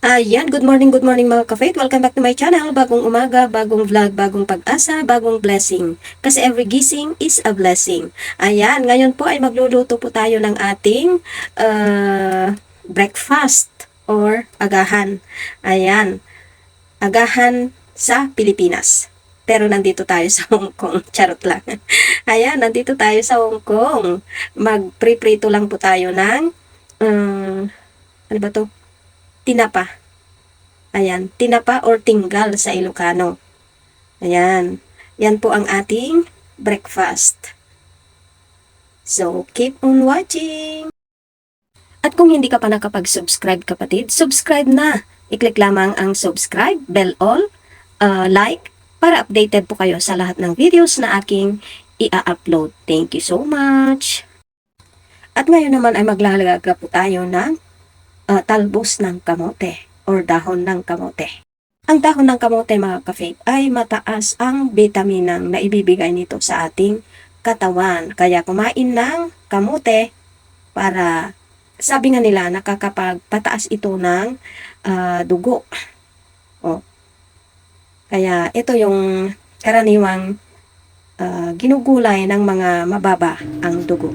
Ayan, good morning mga ka-faith. Welcome back to my channel. Bagong umaga, bagong vlog, bagong pag-asa, bagong blessing. Kasi every gising is a blessing. Ayan, ngayon po ay magluluto po tayo ng ating breakfast or agahan. Ayan, agahan sa Pilipinas. Pero nandito tayo sa Hong Kong. Charot lang. Ayan, nandito tayo sa Hong Kong. Magpriprito lang po tayo ng ano ba to? Tinapa. Ayan, tinapa or tinggal sa Ilocano. Ayan, yan po ang ating breakfast. So, keep on watching! At kung hindi ka pa nakapag-subscribe kapatid, subscribe na! I-click lamang ang subscribe, bell all, like, para updated po kayo sa lahat ng videos na aking i-upload. Thank you so much! At ngayon naman ay maglalagay po tayo ng talbos ng kamote or dahon ng kamote. Ang dahon ng kamote mga ka-faith ay mataas ang bitaminang na ibibigay nito sa ating katawan. Kaya kumain ng kamote para, sabi nga nila, nakakapagpataas ito ng dugo. O, kaya ito yung karaniwang ginugulay ng mga mababa ang dugo.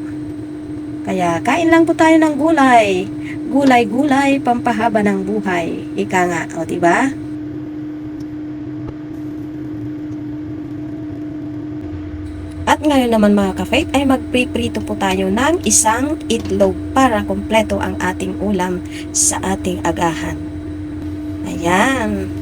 Kaya kain lang po tayo ng gulay. Gulay-gulay, pampahaba ng buhay. Ika nga, o diba? At ngayon naman mga ka-faith ay magpiprito po tayo ng isang itlog para kompleto ang ating ulam sa ating agahan. Ayan.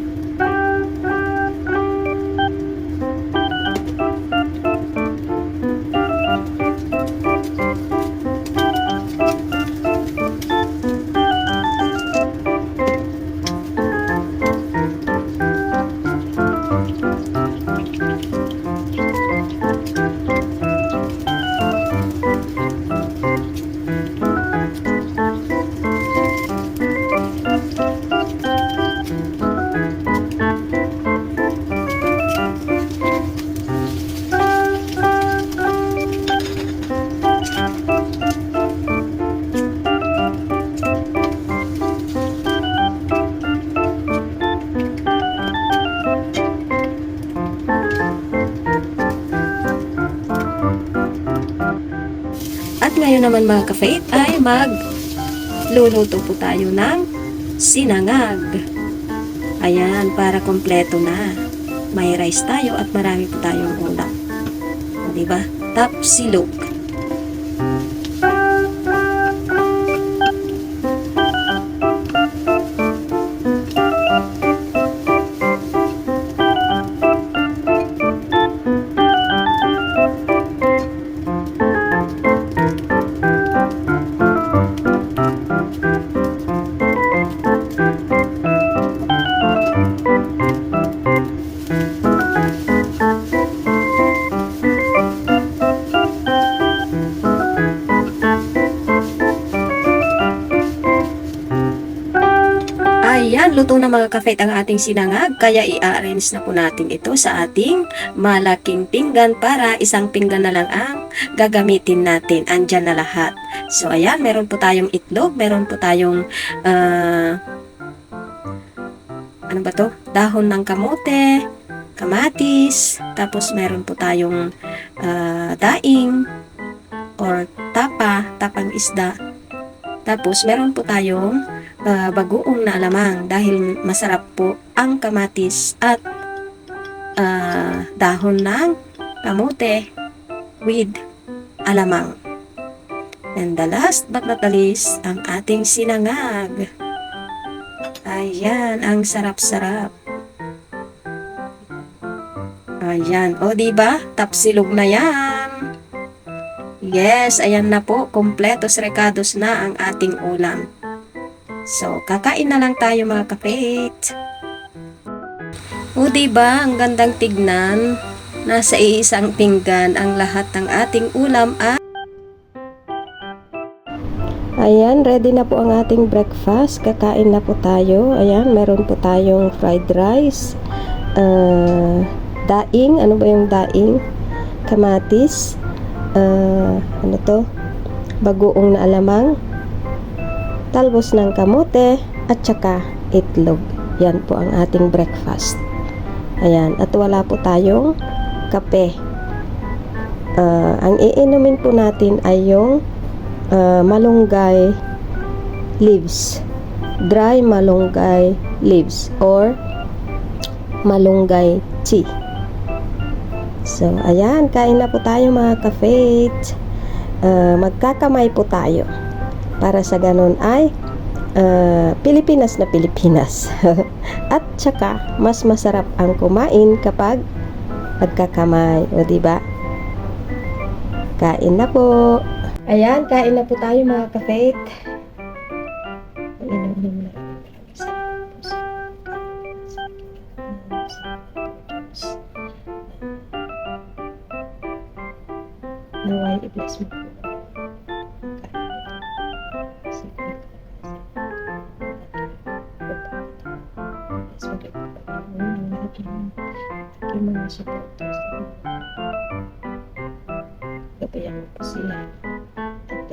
At ngayon naman mga ka-faith ay magluluto po tayo ng sinangag. Ayan, para kompleto na. May rice tayo at marami po tayong ulam. O, diba? Tapsilog. Ayan, luto na mga ka-faith ang ating sinangag, kaya i-arrange na po natin ito sa ating malaking pinggan para isang pinggan na lang ang gagamitin natin. Andyan na lahat. So ayan, meron po tayong itlog, meron po tayong ano ba to? Dahon ng kamote, kamatis, tapos meron po tayong daing or tapang isda. Tapos meron po tayong bagoong na alamang dahil masarap po ang kamatis at dahon ng kamote with alamang. And the last but not the least, ang ating sinangag. Ayan, ang sarap-sarap. Ayan, o diba? Tapsilog na yan. Yes, ayan na po, kompletos recados na ang ating ulam. So, kakain na lang tayo mga ka-faith. O diba, ang gandang tignan. Nasa iisang pinggan ang lahat ng ating ulam at ayan, ready na po ang ating breakfast. Kakain na po tayo. Ayan, meron po tayong fried rice, daing, ano ba yung daing? Kamatis, ano to? Bagoong na alamang, talbos ng kamote, at saka itlog. Yan po ang ating breakfast. Ayan, at wala po tayong kape. Ang iinumin po natin ay yung malunggay leaves. Dry malunggay leaves or malunggay tea. So, ayan, kain na po tayo mga ka-faith. Magkakamay po tayo para sa ganun ay Pilipinas na Pilipinas. At saka mas masarap ang kumain kapag magkakamay, o diba? Kain na po. Ayan, kain na po tayo mga ka-faith. Naway i-bless mo po. Yung mga supporters, gabayan mo po sila at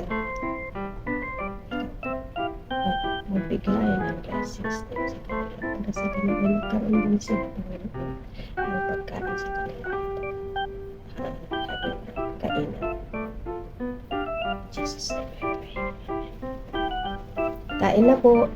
magbigay ng blessings din sa kanila para sa kanila magkaroon din sila Panginoon ng pagkain sa kanila kainan. Jesus name I pray. Kain na po.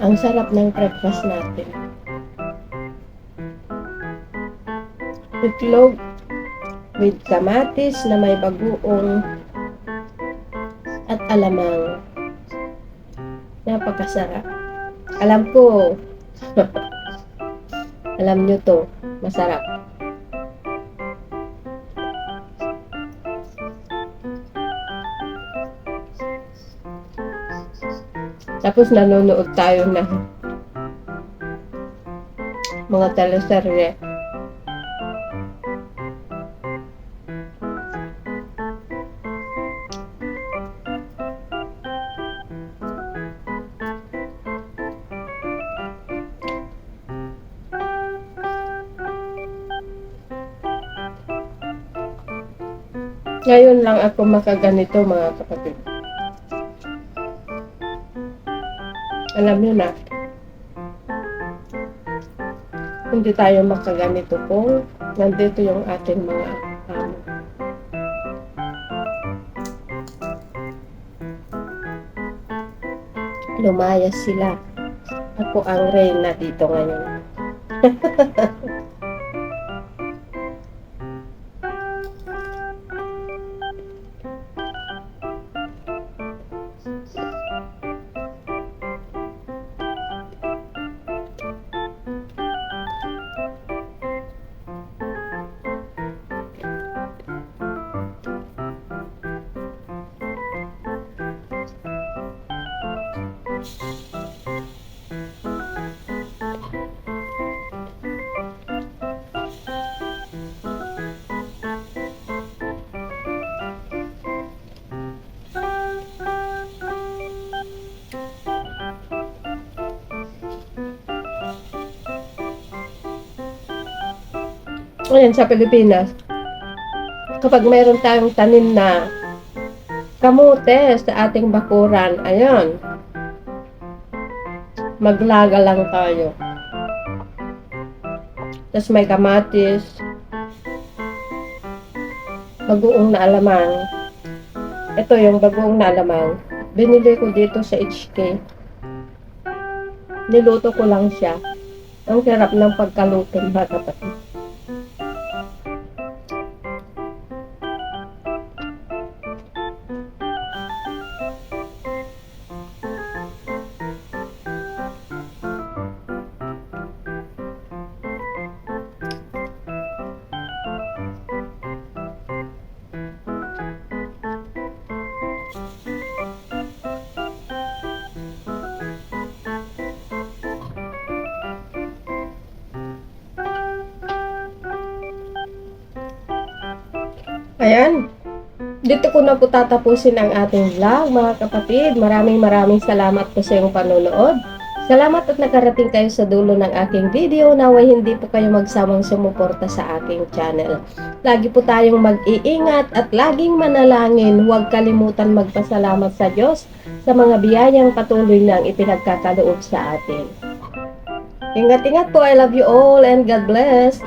Ang sarap ng breakfast natin. Itlog with kamatis na may bagoong at alamang. Napakasarap. Alam ko, alam nyo to, masarap. Tapos nanonood tayo ng mga teleserye. Ngayon lang ako makaganito mga kapatid. Alam niyo na, hindi tayo makaganito kung nandito yung ating mga amo. Lumayas sila. Ako ang reyna dito ngayon. Ayan, sa Pilipinas, kapag mayroon tayong tanim na kamote sa ating bakuran, ayan, maglaga lang tayo. Tapos may kamatis, bagoong na alamang. Ito yung bagoong na alamang. Binili ko dito sa HK. Niluto ko lang siya. Ang sarap ng pagkaluto, mga kapatid. Ayan. Dito ko na po tatapusin ang ating vlog, mga kapatid. Maraming salamat po sa iyong panonood. Salamat at nakarating kayo sa dulo ng aking video. Naway hindi po kayo magsamang sumuporta sa aking channel. Lagi po tayong mag-iingat at laging manalangin. Huwag kalimutan magpasalamat sa Diyos sa mga biyayang patuloy nang ipinagkakaloob sa atin. Ingat-ingat po. I love you all and God bless.